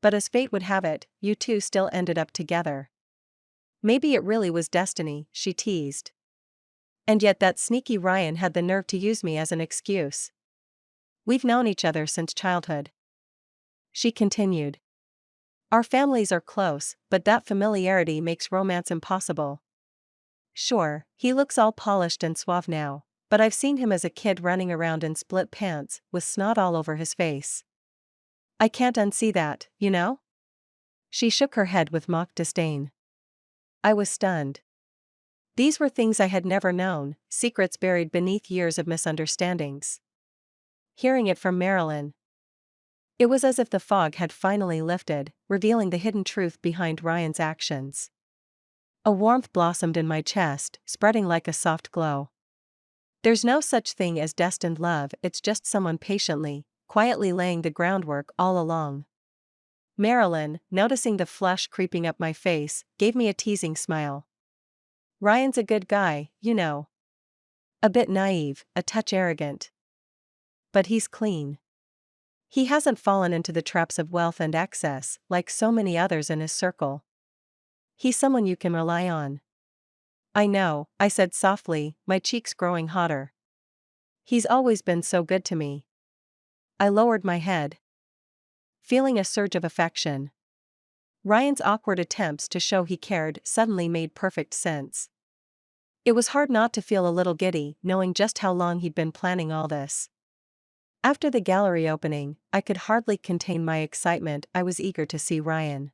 But as fate would have it, you two still ended up together. Maybe it really was destiny, she teased. And yet that sneaky Ryan had the nerve to use me as an excuse. We've known each other since childhood. She continued. Our families are close, but that familiarity makes romance impossible. Sure, he looks all polished and suave now, but I've seen him as a kid running around in split pants, with snot all over his face. I can't unsee that, you know? She shook her head with mock disdain. I was stunned. These were things I had never known, secrets buried beneath years of misunderstandings. Hearing it from Marilyn, it was as if the fog had finally lifted, revealing the hidden truth behind Ryan's actions. A warmth blossomed in my chest, spreading like a soft glow. There's no such thing as destined love, it's just someone patiently, quietly laying the groundwork all along. Marilyn, noticing the flush creeping up my face, gave me a teasing smile. Ryan's a good guy, you know. A bit naive, a touch arrogant. But he's clean. He hasn't fallen into the traps of wealth and excess, like so many others in his circle. He's someone you can rely on. I know, I said softly, my cheeks growing hotter. He's always been so good to me. I lowered my head, feeling a surge of affection. Ryan's awkward attempts to show he cared suddenly made perfect sense. It was hard not to feel a little giddy, knowing just how long he'd been planning all this. After the gallery opening, I could hardly contain my excitement. I was eager to see Ryan.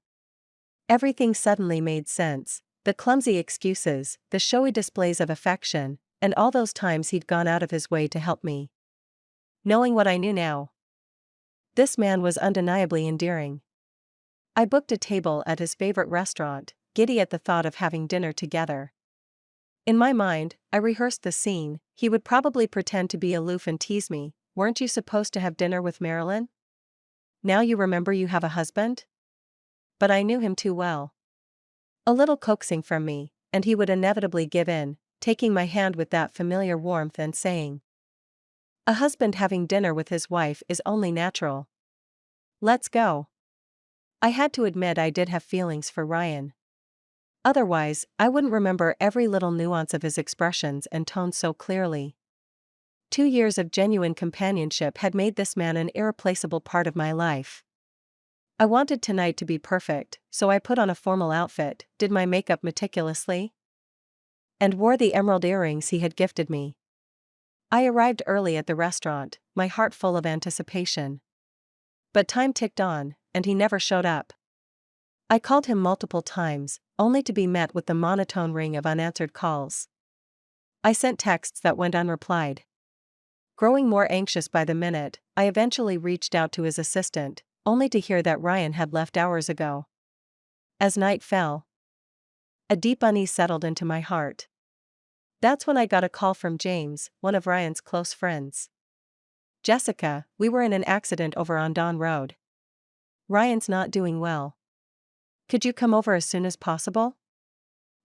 Everything suddenly made sense, the clumsy excuses, the showy displays of affection, and all those times he'd gone out of his way to help me. Knowing what I knew now, this man was undeniably endearing. I booked a table at his favorite restaurant, giddy at the thought of having dinner together. In my mind, I rehearsed the scene. He would probably pretend to be aloof and tease me. Weren't you supposed to have dinner with Marilyn? Now you remember you have a husband? But I knew him too well. A little coaxing from me, and he would inevitably give in, taking my hand with that familiar warmth and saying, "A husband having dinner with his wife is only natural. Let's go." I had to admit I did have feelings for Ryan. Otherwise, I wouldn't remember every little nuance of his expressions and tone so clearly. 2 years of genuine companionship had made this man an irreplaceable part of my life. I wanted tonight to be perfect, so I put on a formal outfit, did my makeup meticulously, and wore the emerald earrings he had gifted me. I arrived early at the restaurant, my heart full of anticipation. But time ticked on, and he never showed up. I called him multiple times, only to be met with the monotone ring of unanswered calls. I sent texts that went unreplied. Growing more anxious by the minute, I eventually reached out to his assistant, only to hear that Ryan had left hours ago. As night fell, a deep unease settled into my heart. That's when I got a call from James, one of Ryan's close friends. "Jessica, we were in an accident over on Don Road. Ryan's not doing well. Could you come over as soon as possible?"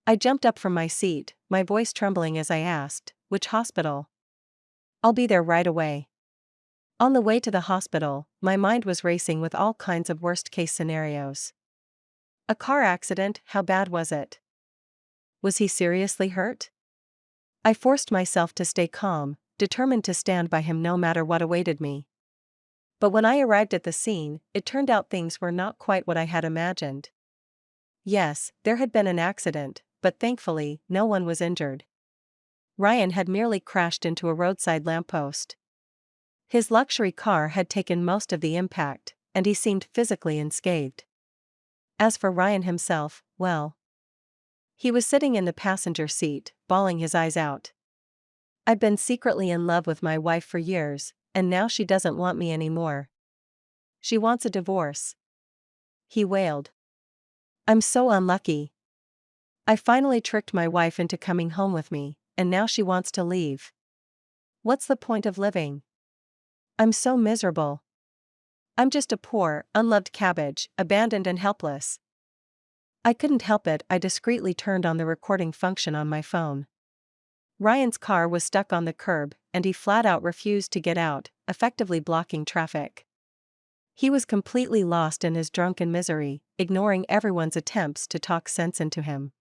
I jumped up from my seat, my voice trembling as I asked, "Which hospital?" "I'll be there right away." On the way to the hospital, my mind was racing with all kinds of worst-case scenarios. A car accident, how bad was it? Was he seriously hurt? I forced myself to stay calm, determined to stand by him no matter what awaited me. But when I arrived at the scene, it turned out things were not quite what I had imagined. Yes, there had been an accident, but thankfully, no one was injured. Ryan had merely crashed into a roadside lamppost. His luxury car had taken most of the impact, and he seemed physically unscathed. As for Ryan himself, well, he was sitting in the passenger seat, bawling his eyes out. "I've been secretly in love with my wife for years, and now she doesn't want me anymore. She wants a divorce," he wailed. "I'm so unlucky. I finally tricked my wife into coming home with me, and now she wants to leave. What's the point of living? I'm so miserable. I'm just a poor, unloved cabbage, abandoned and helpless." I couldn't help it. I discreetly turned on the recording function on my phone. Ryan's car was stuck on the curb, and he flat out refused to get out, effectively blocking traffic. He was completely lost in his drunken misery, ignoring everyone's attempts to talk sense into him.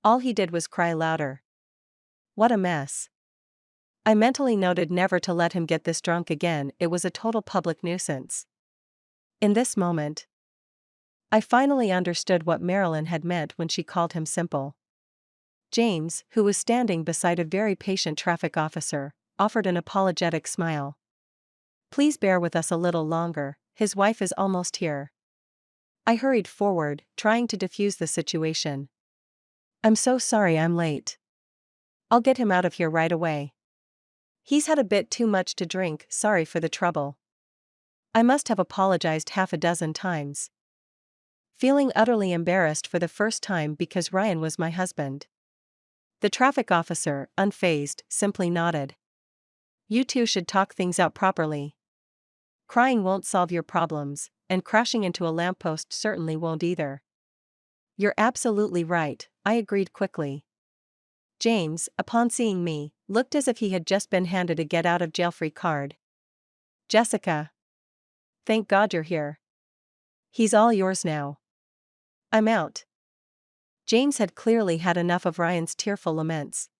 All he did was cry louder. What a mess. I mentally noted never to let him get this drunk again. It was a total public nuisance. In this moment, I finally understood what Marilyn had meant when she called him simple. James, who was standing beside a very patient traffic officer, offered an apologetic smile. "Please bear with us a little longer, his wife is almost here." I hurried forward, trying to defuse the situation. "I'm so sorry I'm late. I'll get him out of here right away. He's had a bit too much to drink, sorry for the trouble." I must have apologized half a dozen times. Feeling utterly embarrassed for the first time because Ryan was my husband. The traffic officer, unfazed, simply nodded. "You two should talk things out properly." Crying won't solve your problems, and crashing into a lamppost certainly won't either. You're absolutely right, I agreed quickly. James, upon seeing me, looked as if he had just been handed a get-out-of-jail-free card. Jessica. Thank God you're here. He's all yours now. I'm out. James had clearly had enough of Ryan's tearful laments.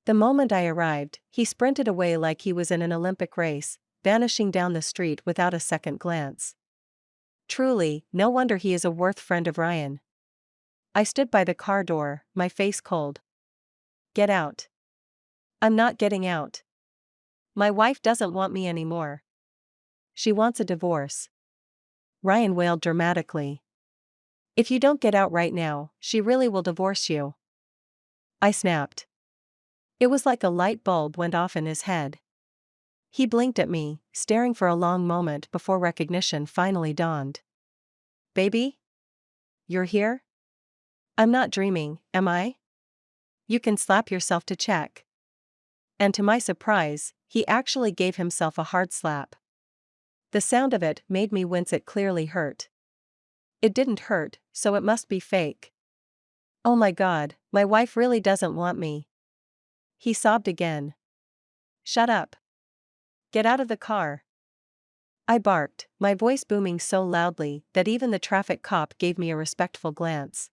The moment I arrived, he sprinted away like he was in an Olympic race, vanishing down the street without a second glance. Truly, no wonder he is a worth friend of Ryan. I stood by the car door, my face cold. Get out. I'm not getting out. My wife doesn't want me anymore. She wants a divorce. Ryan wailed dramatically. If you don't get out right now, she really will divorce you. I snapped. It was like a light bulb went off in his head. He blinked at me, staring for a long moment before recognition finally dawned. Baby? You're here? I'm not dreaming, am I? You can slap yourself to check. And to my surprise, he actually gave himself a hard slap. The sound of it made me wince. It clearly hurt. It didn't hurt, so it must be fake. Oh my God, my wife really doesn't want me. He sobbed again. Shut up. Get out of the car. I barked, my voice booming so loudly that even the traffic cop gave me a respectful glance.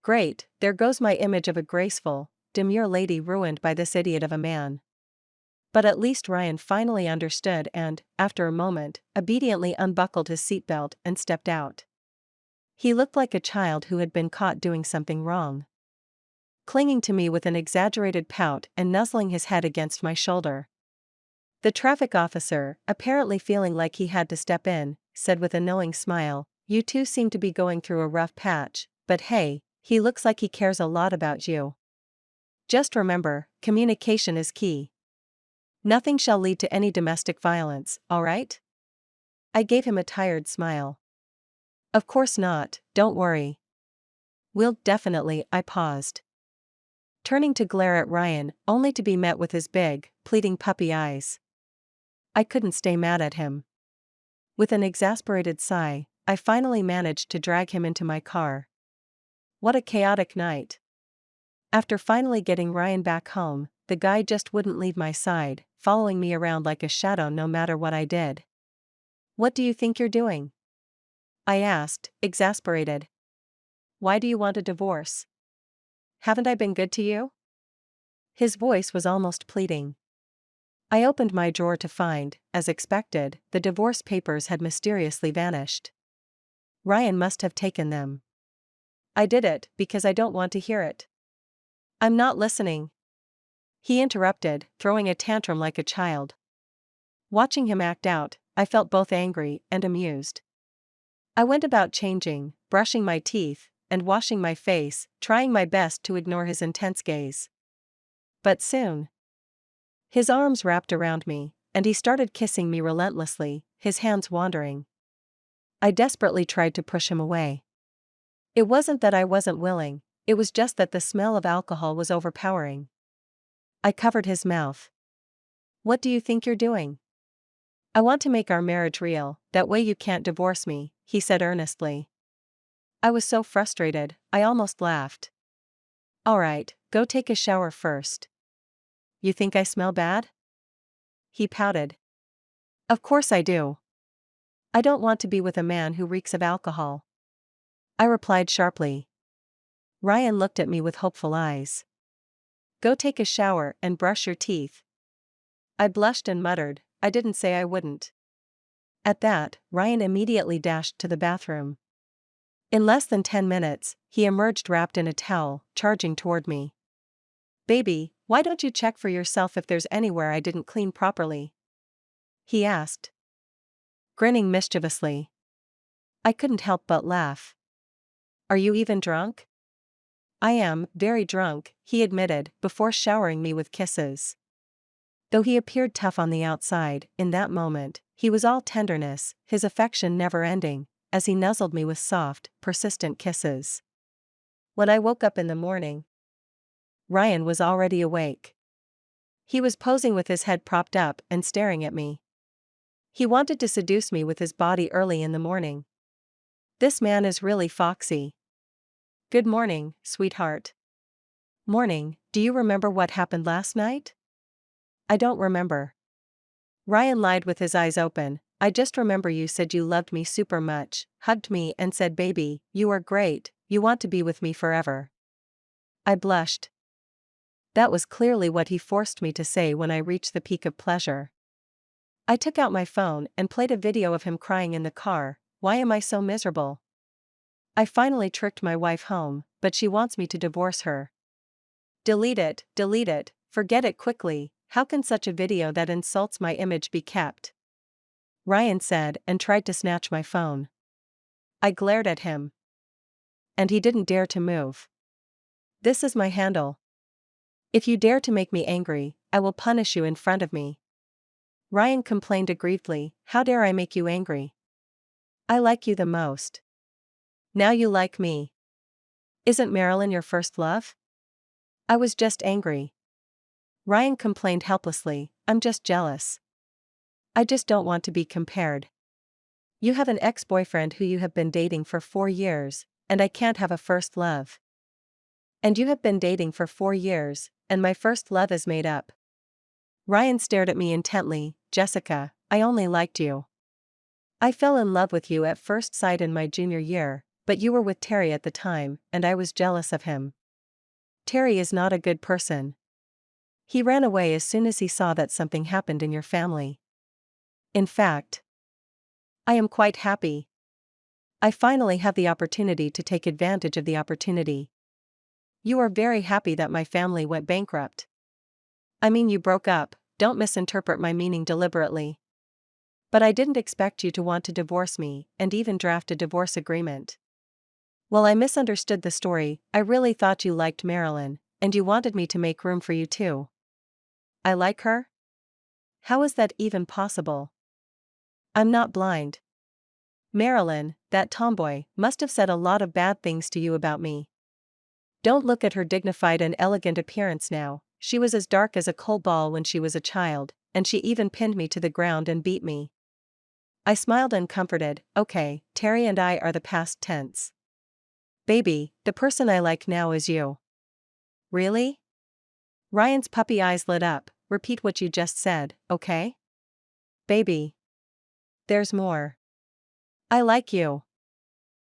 Great, there goes my image of a graceful, demure lady ruined by this idiot of a man. But at least Ryan finally understood and, after a moment, obediently unbuckled his seatbelt and stepped out. He looked like a child who had been caught doing something wrong. Clinging to me with an exaggerated pout and nuzzling his head against my shoulder. The traffic officer, apparently feeling like he had to step in, said with a knowing smile, "You two seem to be going through a rough patch, but hey, he looks like he cares a lot about you. Just remember, communication is key. Nothing shall lead to any domestic violence, all right?" I gave him a tired smile. Of course not, don't worry. We'll definitely. I paused. Turning to glare at Ryan, only to be met with his big, pleading puppy eyes. I couldn't stay mad at him. With an exasperated sigh, I finally managed to drag him into my car. What a chaotic night. After finally getting Ryan back home, the guy just wouldn't leave my side, following me around like a shadow no matter what I did. What do you think you're doing? I asked, exasperated. Why do you want a divorce? Haven't I been good to you? His voice was almost pleading. I opened my drawer to find, as expected, the divorce papers had mysteriously vanished. Ryan must have taken them. I did it because I don't want to hear it. I'm not listening. He interrupted, throwing a tantrum like a child. Watching him act out, I felt both angry and amused. I went about changing, brushing my teeth, and washing my face, trying my best to ignore his intense gaze. But soon, his arms wrapped around me, and he started kissing me relentlessly, his hands wandering. I desperately tried to push him away. It wasn't that I wasn't willing, it was just that the smell of alcohol was overpowering. I covered his mouth. What do you think you're doing? I want to make our marriage real, that way you can't divorce me, he said earnestly. I was so frustrated, I almost laughed. All right, go take a shower first. You think I smell bad? He pouted. Of course I do. I don't want to be with a man who reeks of alcohol. I replied sharply. Ryan looked at me with hopeful eyes. Go take a shower and brush your teeth. I blushed and muttered, I didn't say I wouldn't. At that, Ryan immediately dashed to the bathroom. In less than 10 minutes, he emerged wrapped in a towel, charging toward me. Baby, why don't you check for yourself if there's anywhere I didn't clean properly? He asked, grinning mischievously. I couldn't help but laugh. Are you even drunk? I am, very drunk, he admitted, before showering me with kisses. Though he appeared tough on the outside, in that moment, he was all tenderness, his affection never ending, as he nuzzled me with soft, persistent kisses. When I woke up in the morning, Ryan was already awake. He was posing with his head propped up and staring at me. He wanted to seduce me with his body early in the morning. This man is really foxy. Good morning, sweetheart. Morning, do you remember what happened last night? I don't remember. Ryan lied with his eyes open. I just remember you said you loved me super much, hugged me and said, baby, you are great, you want to be with me forever. I blushed. That was clearly what he forced me to say when I reached the peak of pleasure. I took out my phone and played a video of him crying in the car. Why am I so miserable? I finally tricked my wife home, but she wants me to divorce her. Delete it, forget it quickly. How can such a video that insults my image be kept? Ryan said and tried to snatch my phone. I glared at him. And he didn't dare to move. This is my handle. If you dare to make me angry, I will punish you in front of me. Ryan complained aggrievedly, how dare I make you angry? I like you the most. Now you like me. Isn't Marilyn your first love? I was just angry. Ryan complained helplessly, I'm just jealous. I just don't want to be compared. You have an ex-boyfriend who you have been dating for 4 years, and I can't have a first love. And you have been dating for 4 years, and my first love is made up. Ryan stared at me intently. Jessica, I only liked you. I fell in love with you at first sight in my junior year, but you were with Terry at the time, and I was jealous of him. Terry is not a good person. He ran away as soon as he saw that something happened in your family. In fact, I am quite happy. I finally have the opportunity to take advantage of the opportunity. You are very happy that my family went bankrupt. I mean, you broke up, don't misinterpret my meaning deliberately. But I didn't expect you to want to divorce me and even draft a divorce agreement. Well, I misunderstood the story. I really thought you liked Marilyn, and you wanted me to make room for you too. I like her? How is that even possible? I'm not blind. Marilyn, that tomboy, must have said a lot of bad things to you about me. Don't look at her dignified and elegant appearance now. She was as dark as a coal ball when she was a child, and she even pinned me to the ground and beat me. I smiled and comforted, okay, Terry and I are the past tense. Baby, the person I like now is you. Really? Ryan's puppy eyes lit up. Repeat what you just said, okay? Baby. There's more. I like you.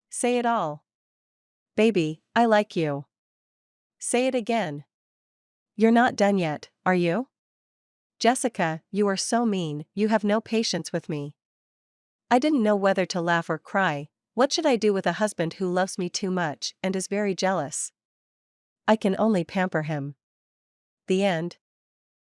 Say it all. Baby, I like you. Say it again. You're not done yet, are you? Jessica, you are so mean, you have no patience with me. I didn't know whether to laugh or cry. What should I do with a husband who loves me too much and is very jealous? I can only pamper him. The end.